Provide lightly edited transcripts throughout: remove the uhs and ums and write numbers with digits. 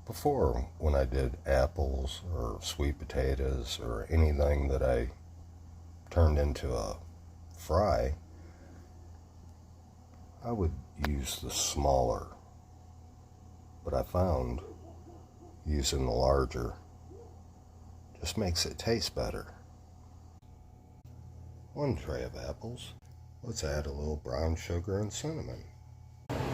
Before, when I did apples or sweet potatoes or anything that I turned into a fry, I would use the smaller. But I found using the larger just makes it taste better. One tray of apples. Let's add a little brown sugar and cinnamon.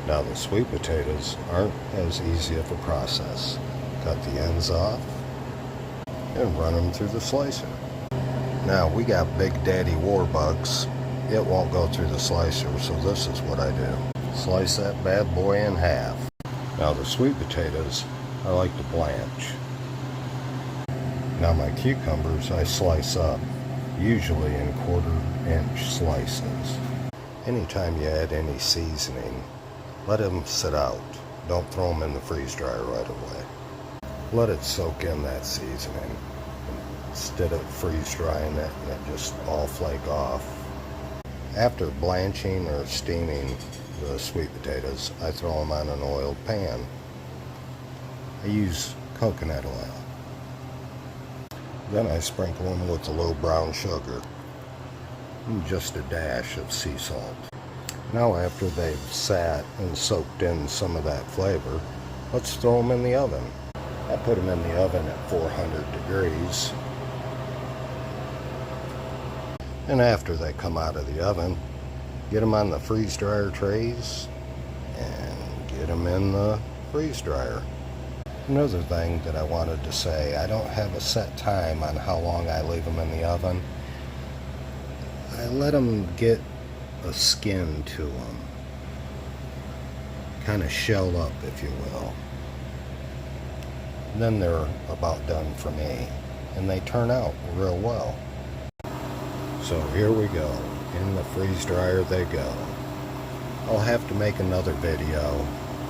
Now the sweet potatoes aren't as easy of a process. Cut the ends off and run them through the slicer. Now we got Big Daddy Warbucks. It won't go through the slicer, so this is what I do. Slice that bad boy in half. Now the sweet potatoes I like to blanch. Now my cucumbers I slice up, usually in 1/4 inch slices. Anytime you add any seasoning, let them sit out. Don't throw them in the freeze dryer right away. Let it soak in that seasoning instead of freeze drying it and it just all flake off. After blanching or steaming the sweet potatoes, I throw them on an oiled pan. I use coconut oil. Then I sprinkle them with a little brown sugar and just a dash of sea salt. Now after they've sat and soaked in some of that flavor, let's throw them in the oven. I put them in the oven at 400 degrees. And after they come out of the oven, get them on the freeze dryer trays and get them in the freeze dryer. Another thing that I wanted to say, I don't have a set time on how long I leave them in the oven. I let them get a skin to them, kind of shell up if you will. Then they're about done for me, and they turn out real well. So here we go, in the freeze dryer they go. I'll have to make another video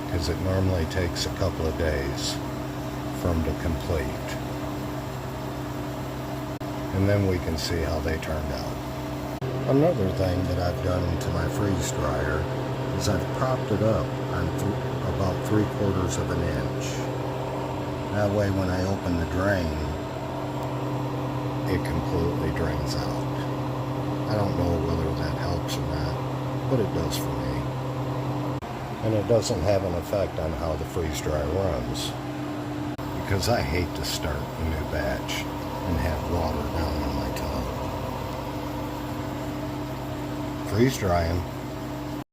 because it normally takes a couple of days for them to complete, and then we can see how they turned out. Another thing that I've done to my freeze dryer is I've propped it up on about 3/4 of an inch. That way when I open the drain, it completely drains out. I don't know whether that helps or not, but it does for me. And it doesn't have an effect on how the freeze dryer runs, because I hate to start a new batch and have water down on my tongue. Freeze drying.